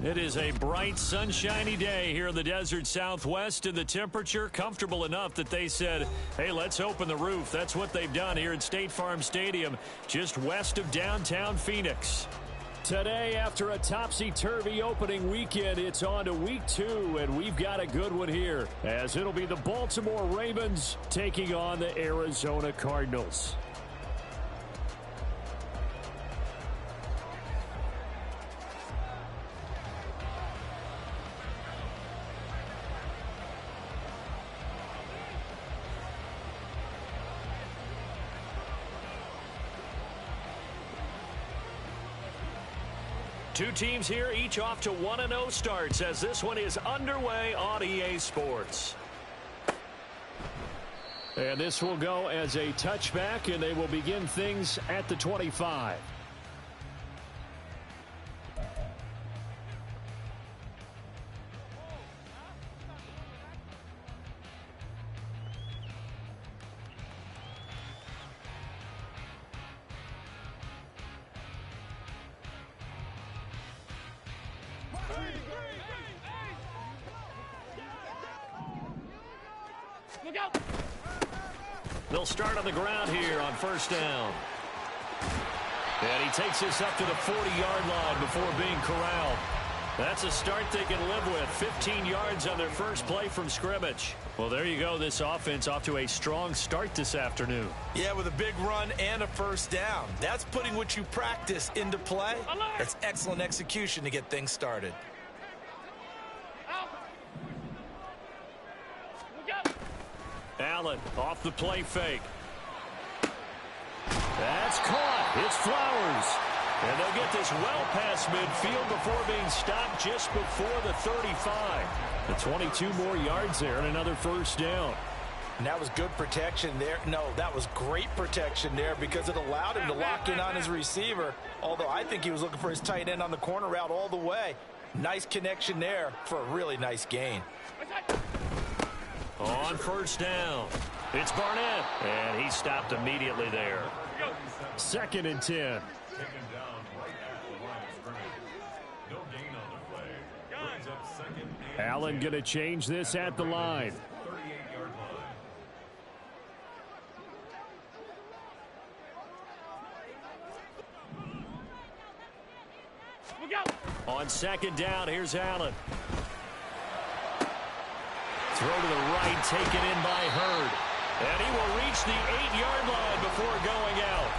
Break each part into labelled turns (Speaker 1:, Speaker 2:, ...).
Speaker 1: It is a bright, sunshiny day here in the desert Southwest, and the temperature comfortable enough that they said, hey, let's open the roof. That's what they've done here at State Farm Stadium, just west of downtown Phoenix. Today, after a topsy-turvy opening weekend, it's on to week 2, and we've got a good one here, as it'll be the Baltimore Ravens taking on the Arizona Cardinals. Two teams here, each off to 1-0 starts as this one is underway on EA Sports. And this will go as a touchback, and they will begin things at the 25. They'll start on the ground here on first down. And he takes this up to the 40-yard line before being corralled. That's a start they can live with. 15 yards on their first play from scrimmage. Well, there you go. This offense off to a strong start this afternoon.
Speaker 2: Yeah, with a big run and a first down. That's putting what you practice into play. That's excellent execution to get things started.
Speaker 1: Allen off the play fake. That's caught. It's Flowers. And they'll get this well past midfield before being stopped just before the 35. The 22 more yards there and another first down.
Speaker 2: And that was good protection there. No, that was great protection there because it allowed him to lock in on his receiver. Although I think he was looking for his tight end on the corner route all the way. Nice connection there for a really nice gain.
Speaker 1: On first down, it's Barnett, and he stopped immediately there. 2nd and 10. Allen going to change this at the line. On 2nd down, here's Allen. Throw to the right, taken in by Hurd. And he will reach the 8-yard line before going out.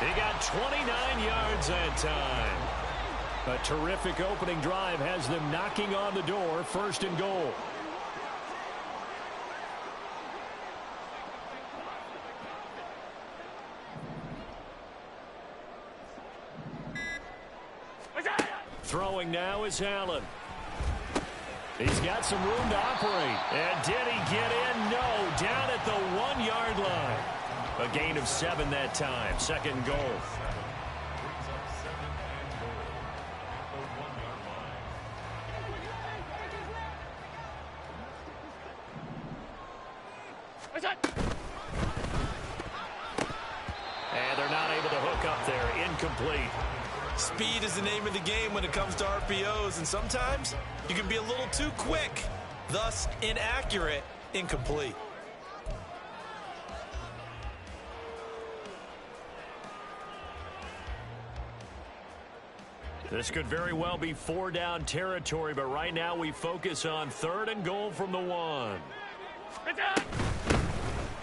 Speaker 1: He got 29 yards that time. A terrific opening drive has them knocking on the door, 1st and goal. Throwing now is Allen. He's got some room to operate. And did he get in? No. Down at the 1-yard line. A gain of 7 that time. 2nd and goal. And they're not able to hook up there. Incomplete.
Speaker 2: Speed is the name of the game when it comes to RPOs, and sometimes you can be a little too quick, thus inaccurate, incomplete.
Speaker 1: This could very well be 4-down territory, but right now we focus on 3rd and goal from the 1.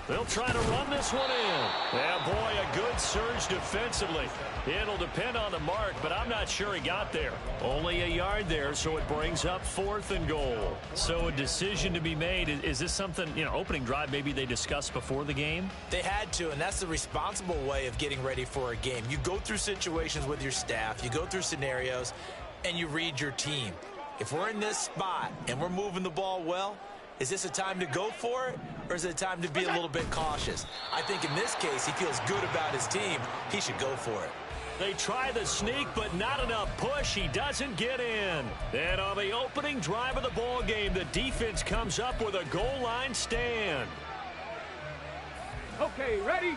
Speaker 1: They'll try to run this one in. Yeah, boy, a good surge defensively. It'll depend on the mark, but I'm not sure he got there. Only a yard there, so it brings up 4th and goal. So a decision to be made. Is this something, opening drive maybe they discussed before the game?
Speaker 2: They had to, and that's the responsible way of getting ready for a game. You go through situations with your staff, you go through scenarios, and you read your team. If we're in this spot and we're moving the ball well, is this a time to go for it, or is it a time to be a little bit cautious? I think in this case, he feels good about his team. He should go for it.
Speaker 1: They try the sneak, but not enough push. He doesn't get in. And on the opening drive of the ball game, the defense comes up with a goal line stand.
Speaker 3: Okay, ready?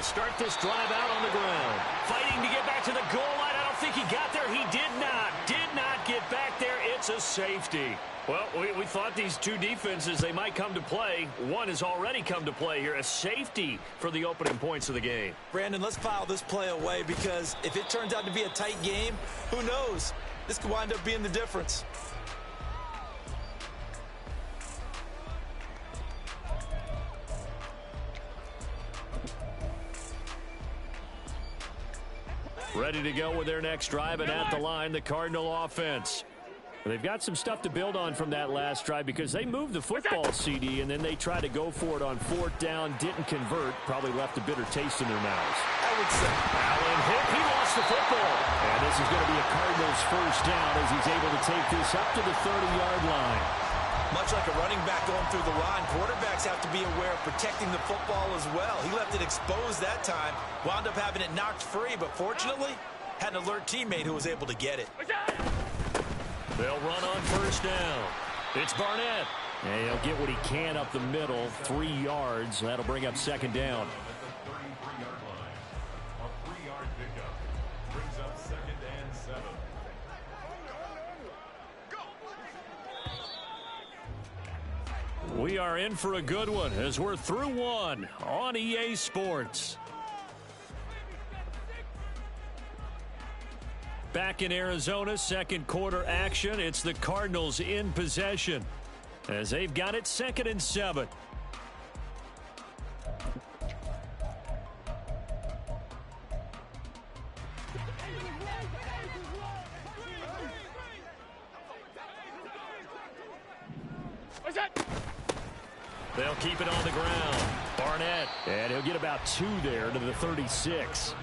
Speaker 1: will start this drive out on the ground. Fighting to get back to the goal line. I don't think he got there. He did not get back there. It's a safety. Well, we thought these two defenses, they might come to play. One has already come to play here. A safety for the opening points of the game.
Speaker 2: Brandon, let's file this play away because if it turns out to be a tight game, who knows? This could wind up being the difference.
Speaker 1: Ready to go with their next drive, and at the line, the Cardinal offense. They've got some stuff to build on from that last drive because they moved the football, CD, and then they tried to go for it on fourth down, didn't convert, probably left a bitter taste in their mouths.
Speaker 2: I would say.
Speaker 1: Allen hit, he lost the football. And this is going to be a Cardinals first down as he's able to take this up to the 30-yard line.
Speaker 2: Much like a running back going through the line, quarterbacks have to be aware of protecting the football as well. He left it exposed that time, wound up having it knocked free, but fortunately, had an alert teammate who was able to get it.
Speaker 1: They'll run on first down. It's Barnett. And he'll get what he can up the middle, 3 yards. That'll bring up second down. We are in for a good one as we're through one on EA Sports. Back in Arizona, second quarter action. It's the Cardinals in possession as they've got it 2nd and 7. They'll keep it on the ground. Barnett, and he'll get about 2 there to the 36.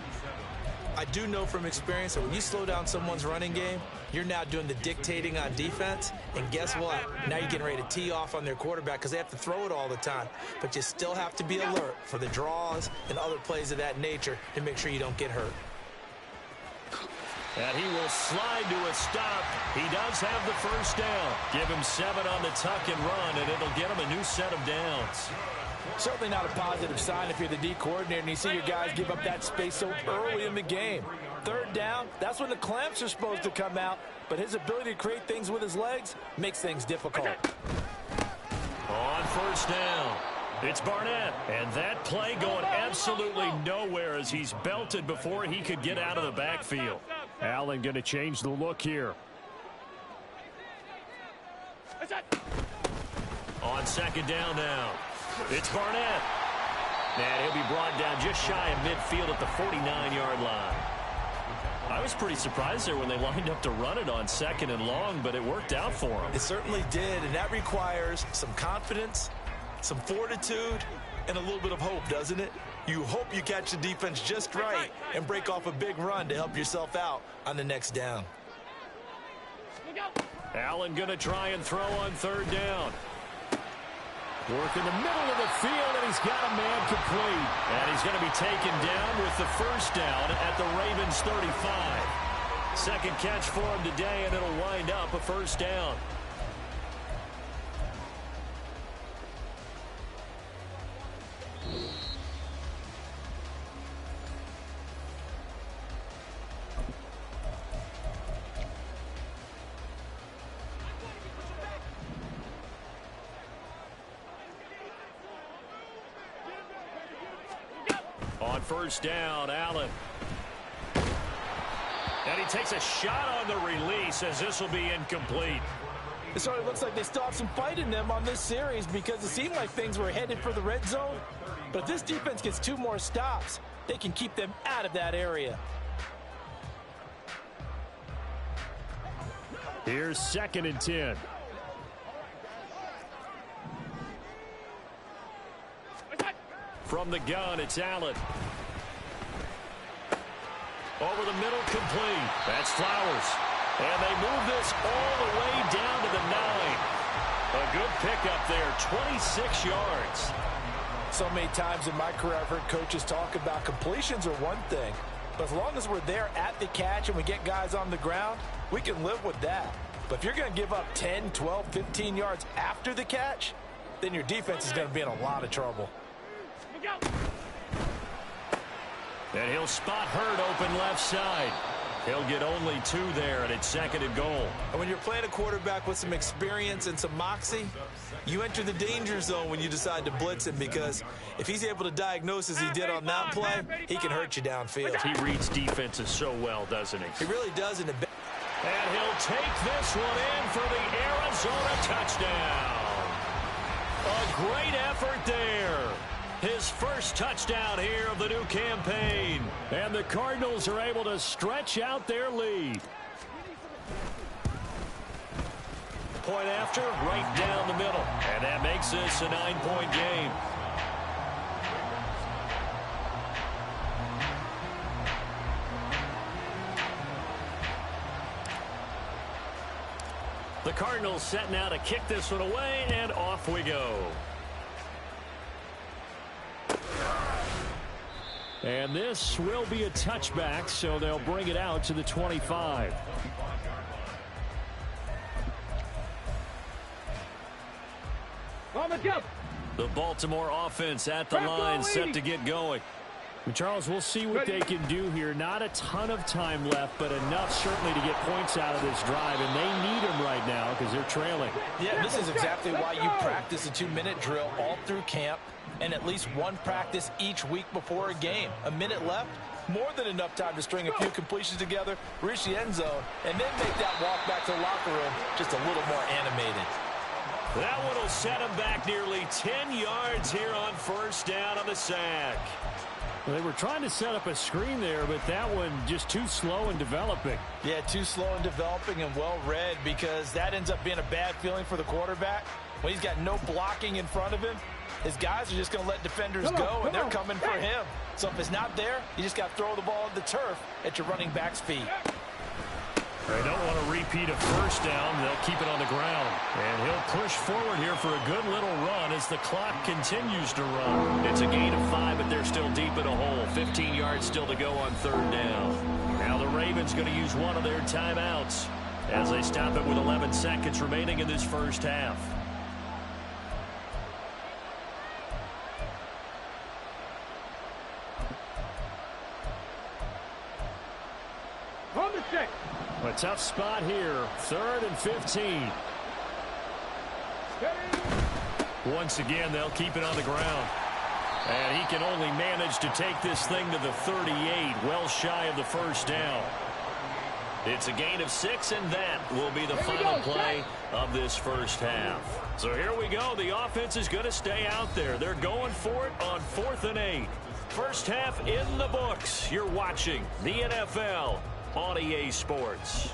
Speaker 2: I do know from experience that when you slow down someone's running game, you're now doing the dictating on defense. And guess what? Now you're getting ready to tee off on their quarterback because they have to throw it all the time. But you still have to be alert for the draws and other plays of that nature to make sure you don't get hurt.
Speaker 1: And he will slide to a stop. He does have the first down. Give him 7 on the tuck and run, and it'll get him a new set of downs.
Speaker 2: Certainly not a positive sign if you're the D coordinator and you see your guys give up that space so early in the game. 3rd down, that's when the clamps are supposed to come out, but his ability to create things with his legs makes things difficult.
Speaker 1: On first down, it's Barnett, and that play going absolutely nowhere as he's belted before he could get out of the backfield. Allen going to change the look here. On second down now. It's Barnett. And he'll be brought down just shy of midfield at the 49-yard line. I was pretty surprised there when they lined up to run it on 2nd and long, but it worked out for him.
Speaker 2: It certainly did, and that requires some confidence, some fortitude, and a little bit of hope, doesn't it? You hope you catch the defense just right and break off a big run to help yourself out on the next down.
Speaker 1: Allen going to try and throw on 3rd down. Work in the middle of the field, and he's got a man complete. And he's going to be taken down with the first down at the Ravens 35. Second catch for him today, and it'll wind up a first down. On first down, Allen. And he takes a shot on the release as this will be incomplete.
Speaker 2: It sort of looks like they still have some fight in them on this series because it seemed like things were headed for the red zone. But if this defense gets 2 more stops, they can keep them out of that area.
Speaker 1: Here's 2nd and 10. From the gun, it's Allen. Over the middle, complete. That's Flowers. And they move this all the way down to the 9. A good pickup there, 26 yards.
Speaker 2: So many times in my career, I've heard coaches talk about completions are one thing. But as long as we're there at the catch and we get guys on the ground, we can live with that. But if you're going to give up 10, 12, 15 yards after the catch, then your defense is going to be in a lot of trouble.
Speaker 1: And he'll spot Hurd open left side. He'll get only 2 there, and it's 2nd and goal.
Speaker 2: And when you're playing a quarterback with some experience and some moxie, you enter the danger zone when you decide to blitz him, because if he's able to diagnose as he did on that play, he can hurt you downfield.
Speaker 1: He reads defenses so well, doesn't he?
Speaker 2: He really does. And
Speaker 1: he'll take this one in for the Arizona touchdown. A great effort there. His first touchdown here of the new campaign. And the Cardinals are able to stretch out their lead. Point after, right down the middle. And that makes this a 9-point game. The Cardinals set now to kick this one away, and off we go. And this will be a touchback, so they'll bring it out to the 25. The Baltimore offense at the line, set to get going. And Charles, we'll see what they can do here. Not a ton of time left, but enough certainly to get points out of this drive, and they need them right now because they're trailing.
Speaker 2: Yeah, this is exactly why you practice a 2-minute drill all through camp, and at least one practice each week before a game. A minute left, more than enough time to string a few completions together, reach the end zone, and then make that walk back to the locker room just a little more animated.
Speaker 1: That one will set him back nearly 10 yards here on first down on the sack. Well, they were trying to set up a screen there, but that one just too slow in developing.
Speaker 2: Yeah, too slow in developing and well read, because that ends up being a bad feeling for the quarterback. When he's got no blocking in front of him, his guys are just going to let defenders go, and they're coming for him. So if it's not there, you just got to throw the ball at the turf at your running back's feet.
Speaker 1: They don't want to repeat a first down. They'll keep it on the ground. And he'll push forward here for a good little run as the clock continues to run. It's a gain of 5, but they're still deep in a hole. 15 yards still to go on third down. Now the Ravens going to use one of their timeouts as they stop it with 11 seconds remaining in this first half. A tough spot here. 3rd and 15. Once again, they'll keep it on the ground. And he can only manage to take this thing to the 38, well shy of the first down. It's a gain of 6, and that will be the final play of this first half. So here we go. The offense is going to stay out there. They're going for it on 4th and 8. First half in the books. You're watching the NFL on EA Sports.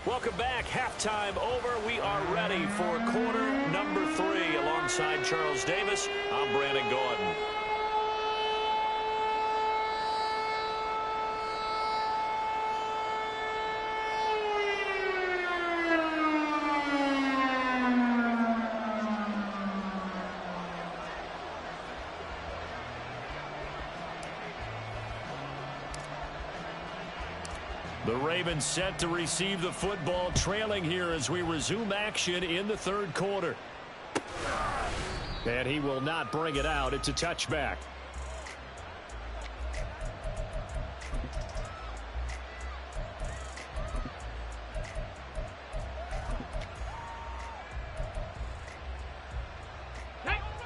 Speaker 1: Welcome back. Halftime over. We are ready for quarter number 3. Alongside Charles Davis, I'm Brandon Gaudin. The Ravens set to receive the football, trailing here as we resume action in the third quarter. And he will not bring it out. It's a touchback.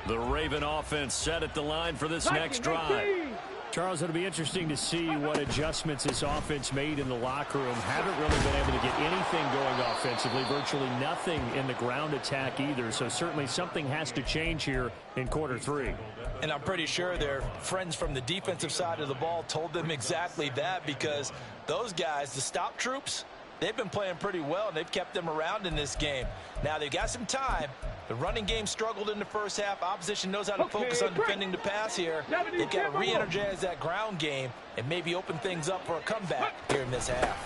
Speaker 1: The Raven offense set at the line for this next drive. Charles, it'll be interesting to see what adjustments this offense made in the locker room. Haven't really been able to get anything going offensively, virtually nothing in the ground attack either. So certainly something has to change here in quarter 3.
Speaker 2: And I'm pretty sure their friends from the defensive side of the ball told them exactly that, because those guys, the stop troops, they've been playing pretty well, and they've kept them around in this game. Now they've got some time. The running game struggled in the first half. Opposition knows how to focus on defending the pass here. They've got to re-energize that ground game and maybe open things up for a comeback here in this half.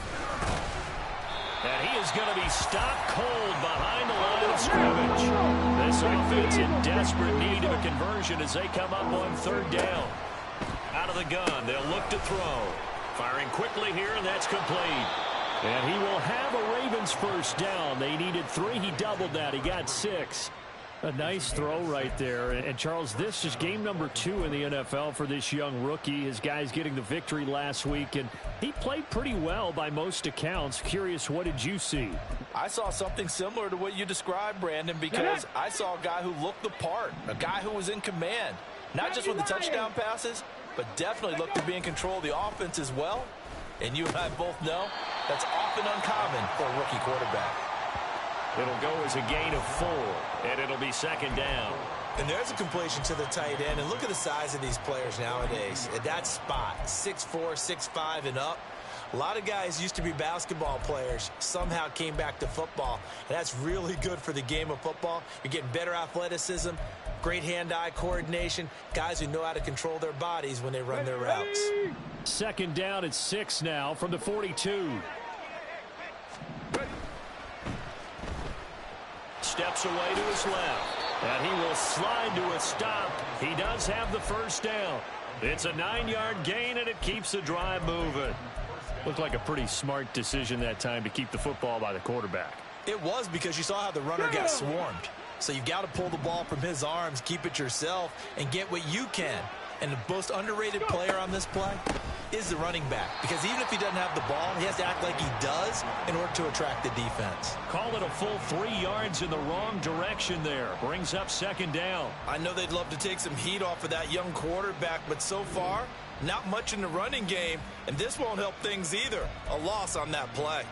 Speaker 1: And he is going to be stopped cold behind the line of scrimmage. This offense in desperate need of a conversion as they come up on third down. Out of the gun, they'll look to throw. Firing quickly here, and that's complete. And he will have a Ravens first down. They needed 3. He doubled that. He got 6. A nice throw right there. And, Charles, this is game number 2 in the NFL for this young rookie. His guys getting the victory last week, and he played pretty well by most accounts. Curious, what did you see?
Speaker 2: I saw something similar to what you described, Brandon, because I saw a guy who looked the part, a guy who was in command, not just with the touchdown passes, but definitely looked to be in control of the offense as well. And you and I both know that's often uncommon for a rookie quarterback.
Speaker 1: It'll go as a gain of 4, and it'll be second down.
Speaker 2: And there's a completion to the tight end. And look at the size of these players nowadays. At that spot, 6'4", 6'5", and up. A lot of guys used to be basketball players, somehow came back to football. And that's really good for the game of football. You're getting better athleticism, great hand-eye coordination, guys who know how to control their bodies when they run their routes.
Speaker 1: Second down at 6 now from the 42. Steps away to his left. And he will slide to a stop. He does have the first down. It's a 9-yard gain, and it keeps the drive moving. Looked like a pretty smart decision that time to keep the football by the quarterback.
Speaker 2: It was, because you saw how the runner got swarmed. So you've got to pull the ball from his arms, keep it yourself, and get what you can. And the most underrated player on this play is the running back. Because even if he doesn't have the ball, he has to act like he does in order to attract the defense.
Speaker 1: Call it a full 3 yards in the wrong direction there. Brings up second down.
Speaker 2: I know they'd love to take some heat off of that young quarterback, but so far, not much in the running game. And this won't help things either. A loss on that play.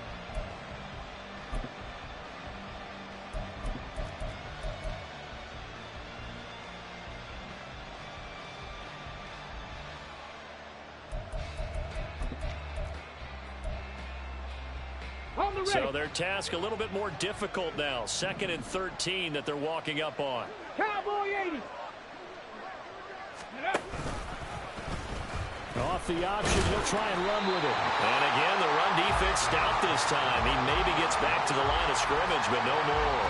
Speaker 1: So their task a little bit more difficult now. 2nd and 13 that they're walking up on.
Speaker 3: Cowboy 80.
Speaker 1: Off the option, he'll try and run with it. And again, the run defense stout this time. He maybe gets back to the line of scrimmage, but no more.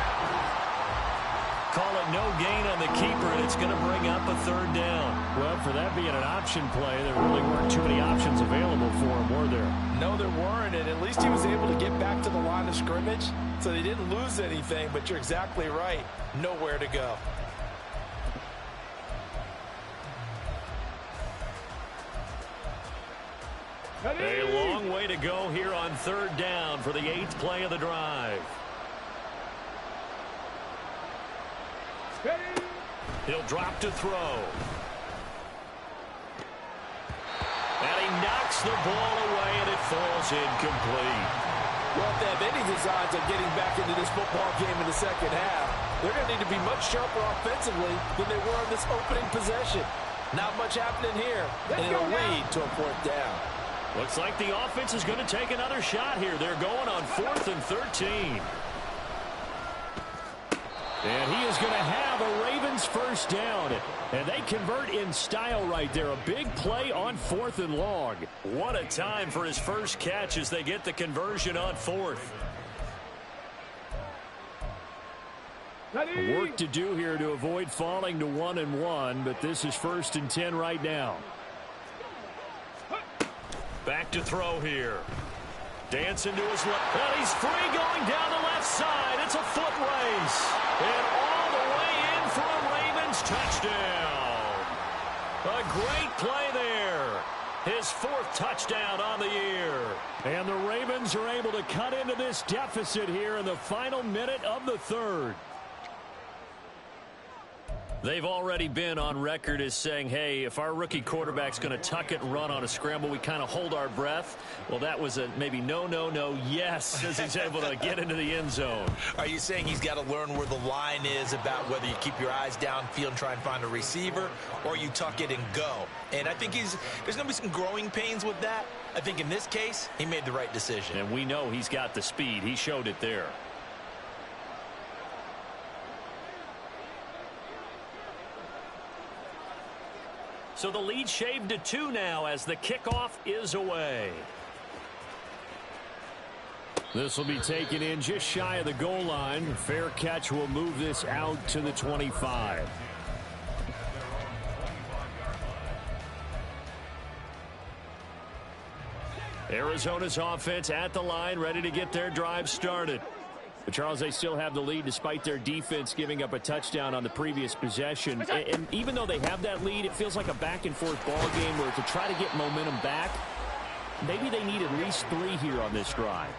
Speaker 1: Call it no gain on the keeper, and it's going to bring up a third down. Well, for that being an option play, there really weren't too many options available for him, were there?
Speaker 4: No, there weren't, and at least he was able to get back to the line of scrimmage, so they didn't lose anything, but you're exactly right. Nowhere to go.
Speaker 1: A long way to go here on third down for the 8th play of the drive. He'll drop to throw. And he knocks the ball away, and it falls incomplete.
Speaker 4: Well, if they have any designs of getting back into this football game in the second half, they're going to need to be much sharper offensively than they were on this opening possession. Not much happening here, and it'll lead to a 4th down.
Speaker 1: Looks like the offense is going to take another shot here. They're going on 4th and 13. And he is going to have a Ravens first down. And they convert in style right there. A big play on 4th and long. What a time for his first catch as they get the conversion on 4th. Work to do here to avoid falling to 1-1, but this is 1st and 10 right now. Back to throw here. Dancing to his left. And he's free going down the left side. It's a foot race. And all the way in for a Ravens touchdown. A great play there. His 4th touchdown on the year. And the Ravens are able to cut into this deficit here in the final minute of the 3rd. They've already been on record as saying, hey, if our rookie quarterback's going to tuck it and run on a scramble, we kind of hold our breath. Well, that was a maybe no, yes, as he's able to get into the end zone.
Speaker 2: Are you saying he's got to learn where the line is about whether you keep your eyes downfield and try and find a receiver, or you tuck it and go? And I think there's going to be some growing pains with that. I think in this case, he made the right decision.
Speaker 1: And we know he's got the speed. He showed it there. So the lead shaved to 2 now as the kickoff is away. This will be taken in just shy of the goal line. Fair catch will move this out to the 25. Arizona's offense at the line, ready to get their drive started. But Charles, they still have the lead despite their defense giving up a touchdown on the previous possession. And even though they have that lead, it feels like a back-and-forth ball game where to try to get momentum back, maybe they need at least 3 here on this drive.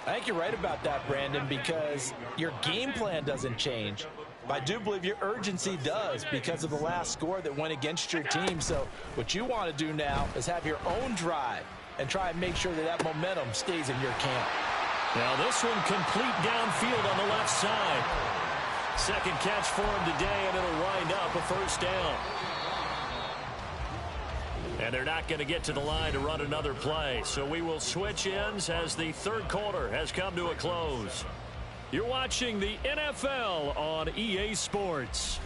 Speaker 2: I think you're right about that, Brandon, because your game plan doesn't change. But I do believe your urgency does because of the last score that went against your team. So what you want to do now is have your own drive and try and make sure that that momentum stays in your camp.
Speaker 1: Now this one complete downfield on the left side. Second catch for him today, and it'll wind up a first down. And they're not going to get to the line to run another play. So we will switch ends as the third quarter has come to a close. You're watching the NFL on EA Sports.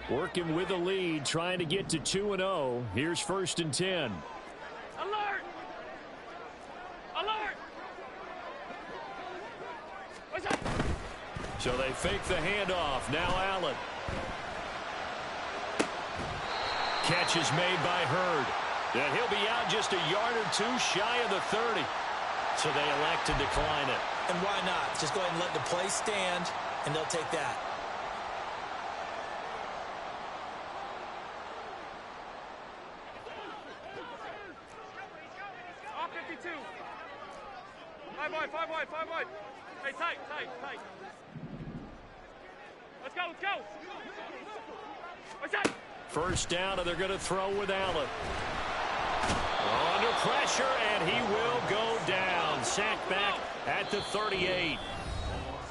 Speaker 1: Working with a lead, trying to get to 2-0. Here's 1st and 10.
Speaker 3: Alert! Alert! What's up?
Speaker 1: So they fake the handoff. Now Allen. Catch is made by Hurd. And he'll be out just a yard or 2 shy of the 30. So they elect to decline it.
Speaker 2: And why not? Just go ahead and let the play stand, and they'll take that.
Speaker 3: Five wide. Hey, tight. Let's go. What's that?
Speaker 1: First down, and they're going to throw with Allen. Under pressure, and he will go down. Sacked back at the 38.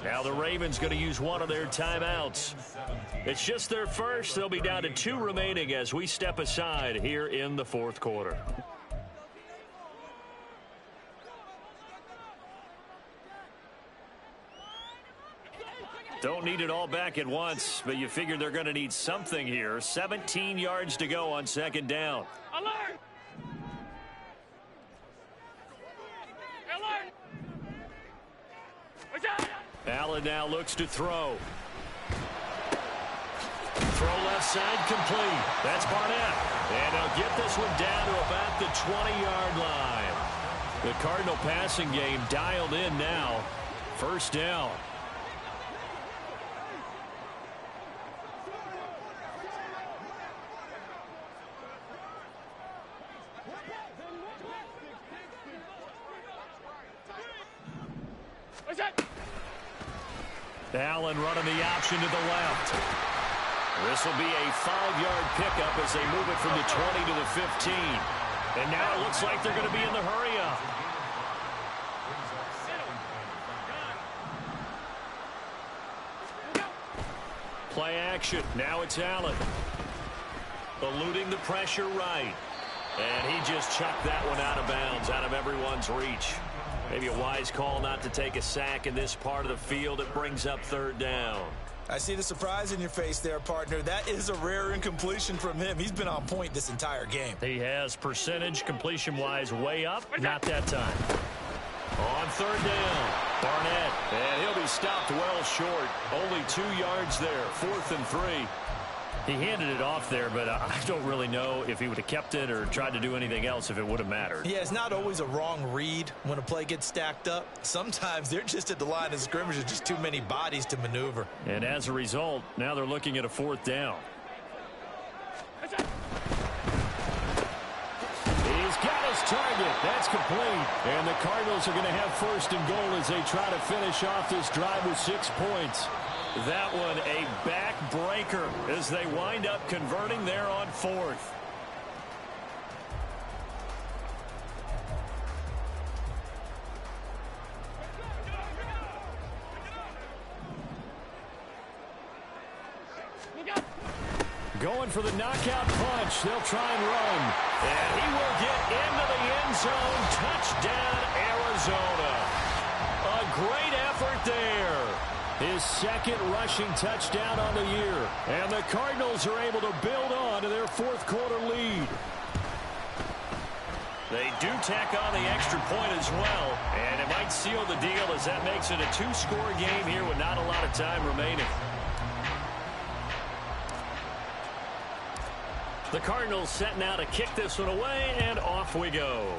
Speaker 1: Now the Ravens going to use one of their timeouts. It's just their first. They'll be down to 2 remaining as we step aside here in the fourth quarter. Don't need it all back at once, but you figure they're going to need something here. 17 yards to go on second down.
Speaker 3: Alert! Alert! What's that?
Speaker 1: Allen now looks to throw. Throw left side complete. That's Barnett. And they'll get this one down to about the 20-yard line. The Cardinal passing game dialed in now. First down. Allen running the option to the left. This will be a 5-yard pickup as they move it from the 20 to the 15. And now it looks like they're going to be in the hurry-up. Play action. Now it's Allen. Eluding the pressure right. And he just chucked that one out of bounds, out of everyone's reach. Maybe a wise call not to take a sack in this part of the field. It brings up third down.
Speaker 2: I see the surprise in your face there, partner. That is a rare incompletion from him. He's been on point this entire game.
Speaker 1: He has percentage completion-wise way up. Not that time. On third down, Barnett. And he'll be stopped well short. Only 2 yards there. 4th and 3. He handed it off there, but I don't really know if he would have kept it or tried to do anything else if it would have mattered.
Speaker 2: Yeah, it's not always a wrong read when a play gets stacked up. Sometimes they're just at the line of scrimmage. There's just too many bodies to maneuver.
Speaker 1: And as a result, now they're looking at a 4th down. He's got his target. That's complete. And the Cardinals are going to have 1st and goal as they try to finish off this drive with 6 points. That one a backbreaker as they wind up converting there on 4th. going for the knockout punch. They'll try and run. And he will get into the end zone. Touchdown, Arizona. A great effort there. His second rushing touchdown on the year. And the Cardinals are able to build on to their fourth quarter lead. They do tack on the extra point as well. And it might seal the deal as that makes it a two-score game here with not a lot of time remaining. The Cardinals setting out to kick this one away, and off we go.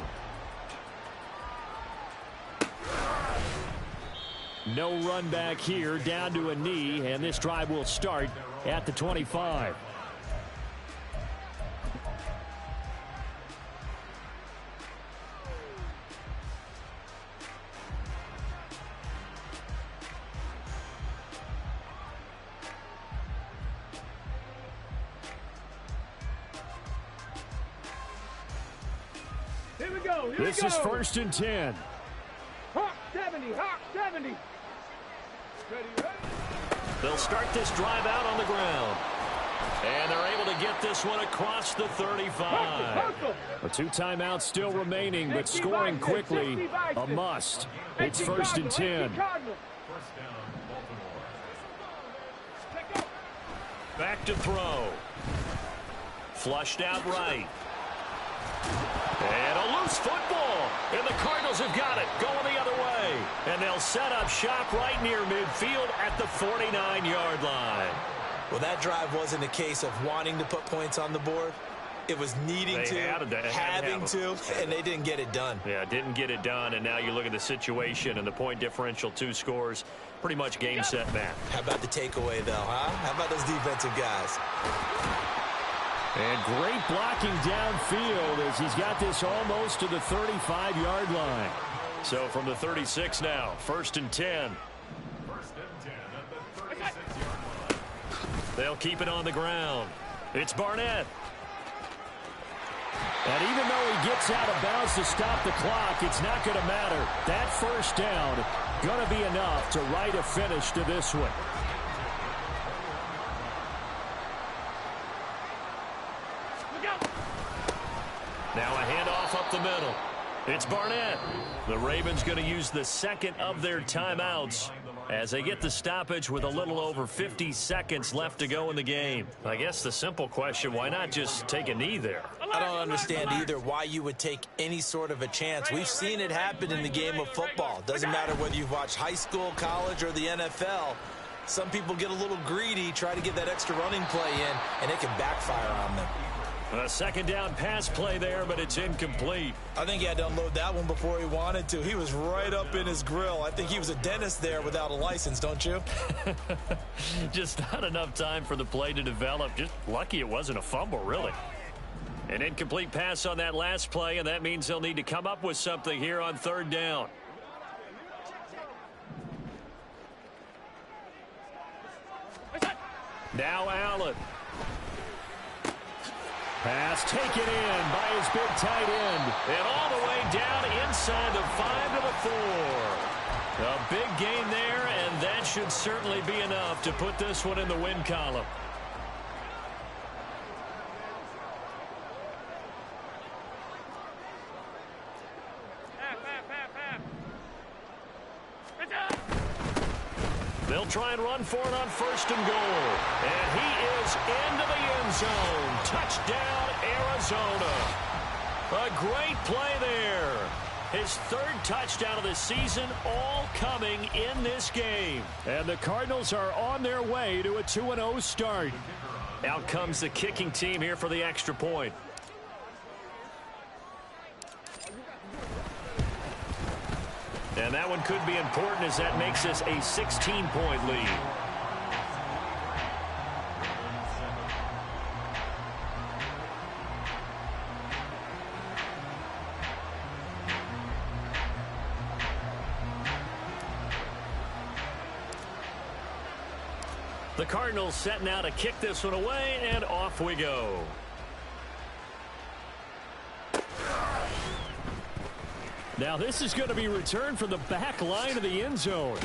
Speaker 1: No run back here, down to a knee, and this drive will start at the 25.
Speaker 3: Here we go.
Speaker 1: This is 1st and 10.
Speaker 3: Hawk 70. Hawk 70. Ready, ready.
Speaker 1: They'll start this drive out on the ground. And they're able to get this one across the 35. A 2 timeouts still remaining, but scoring quickly a must. It's 1st and 10. Back to throw. Flushed out right. And a loose football. And the Cardinals have got it. Going the other way. And they'll set up shop right near midfield at the 49-yard line.
Speaker 2: Well, that drive wasn't a case of wanting to put points on the board. It was needing to, having to, and they didn't get it done.
Speaker 1: Yeah, didn't get it done, and now you look at the situation and the point differential, 2 scores, pretty much game, set, match.
Speaker 2: How about the takeaway, though, huh? How about those defensive guys?
Speaker 1: And great blocking downfield as he's got this almost to the 35-yard line. So from the 36 now, 1st and 10. They'll keep it on the ground. It's Barnett. And even though he gets out of bounds to stop the clock, it's not going to matter. That first down going to be enough to write a finish to this one. Now a handoff up the middle. It's Barnett. The Ravens going to use the second of their timeouts as they get the stoppage with a little over 50 seconds left to go in the game. I guess the simple question, why not just take a knee there?
Speaker 2: I don't understand either why you would take any sort of a chance. We've seen it happen in the game of football. Doesn't matter whether you've watched high school, college, or the NFL. Some people get a little greedy, try to get that extra running play in, and it can backfire on them.
Speaker 1: A second down pass play there, but it's incomplete.
Speaker 2: I think he had to unload that one before he wanted to. He was right up in his grill. I think he was a dentist there without a license, don't you?
Speaker 1: Just not enough time for the play to develop. Just lucky it wasn't a fumble, really. An incomplete pass on that last play, and that means they'll need to come up with something here on 3rd down. Now Allen. Pass taken in by his big tight end. And all the way down inside the 5 to the 4. A big gain there, and that should certainly be enough to put this one in the win column. They'll try and run for it on 1st and goal. And he is into the end zone. Touchdown, Arizona. A great play there. His 3rd touchdown of the season, all coming in this game. And the Cardinals are on their way to a 2-0 start. Out comes the kicking team here for the extra point. And that one could be important as that makes this a 16-point lead. The Cardinals setting out to kick this one away, and off we go. Now this is going to be returned from the back line of the end zone.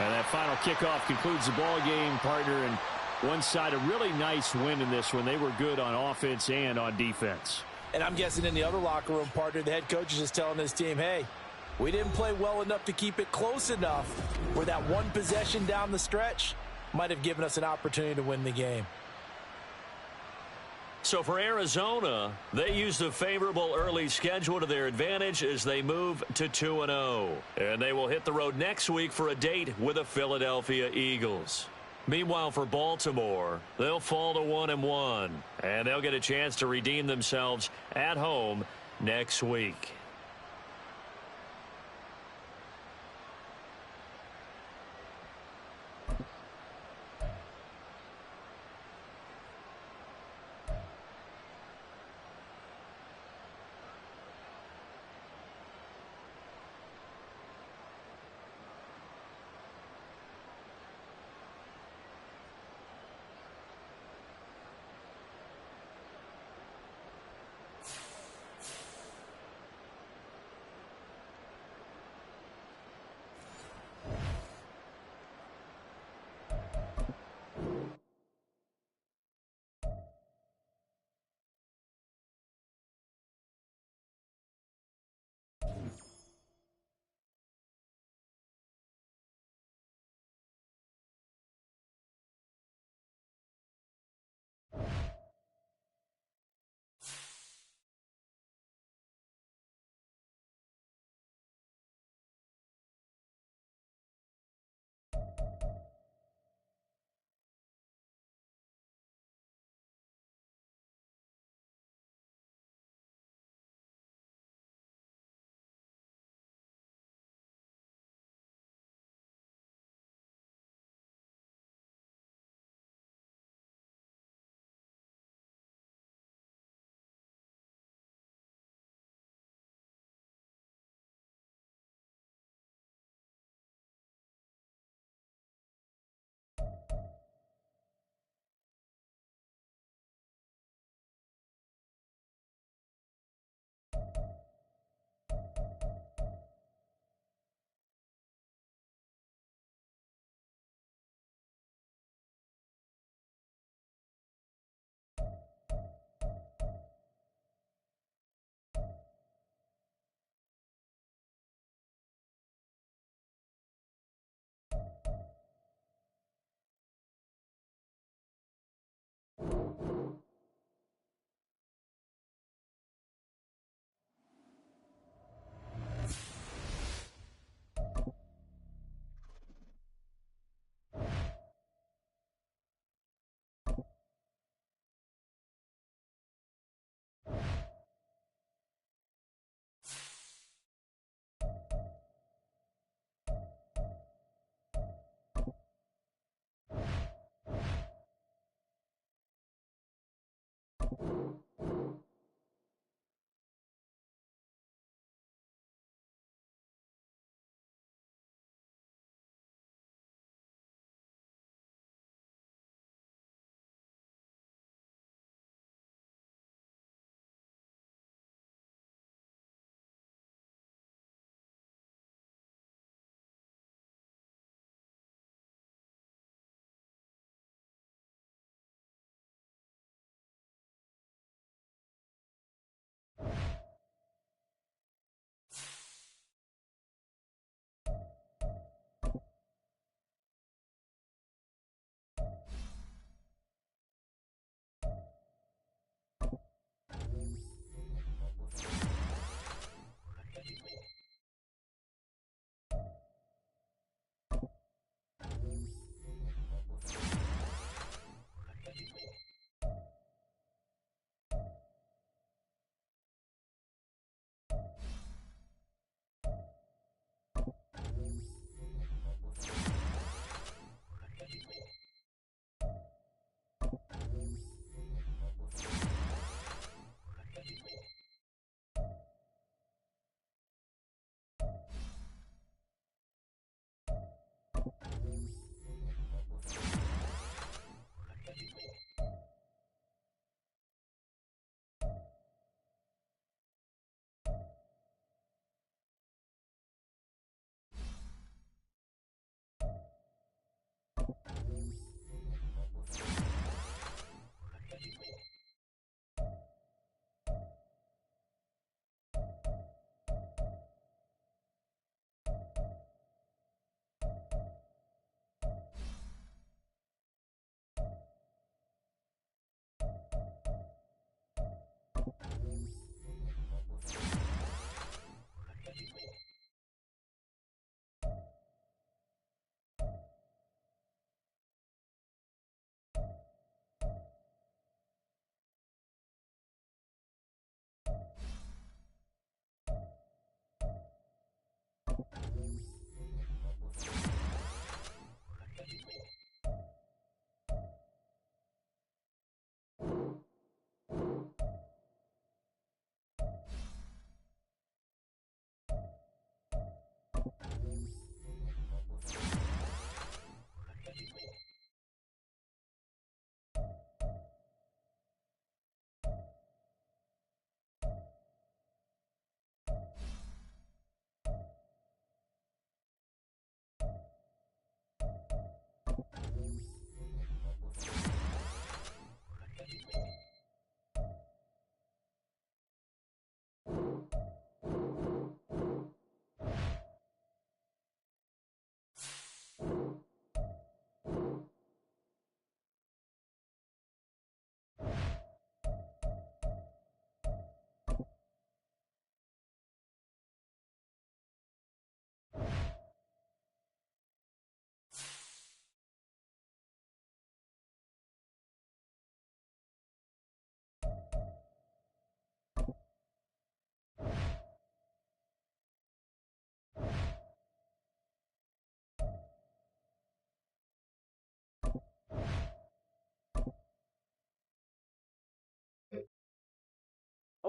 Speaker 1: And that final kickoff concludes the ball game, partner. And one side, a really nice win in this one. They were good on offense and on defense.
Speaker 4: And I'm guessing in the other locker room, partner, the head coach is just telling his team, hey, we didn't play well enough to keep it close enough where that one possession down the stretch might have given us an opportunity to win the game.
Speaker 1: So for Arizona, they used a favorable early schedule to their advantage as they move to 2-0. And they will hit the road next week for a date with the Philadelphia Eagles. Meanwhile, for Baltimore, they'll fall to 1-1. And they'll get a chance to redeem themselves at home next week.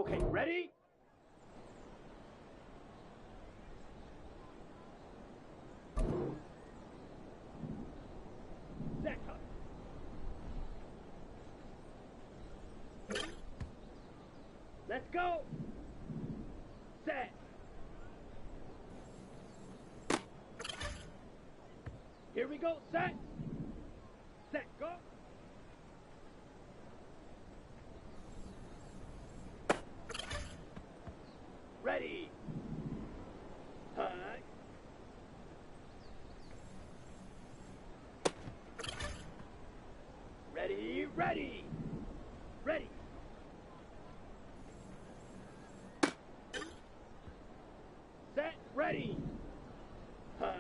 Speaker 3: Okay, ready? Set. Let's go. Set. Here we go. Set. Set. Go. Ready. Hut. Ready, ready. Ready. Set, ready. Hut.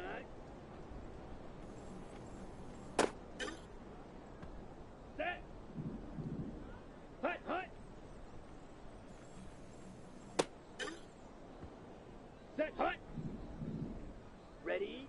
Speaker 3: Set. Hut, hut. Set, hut. Ready.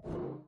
Speaker 5: You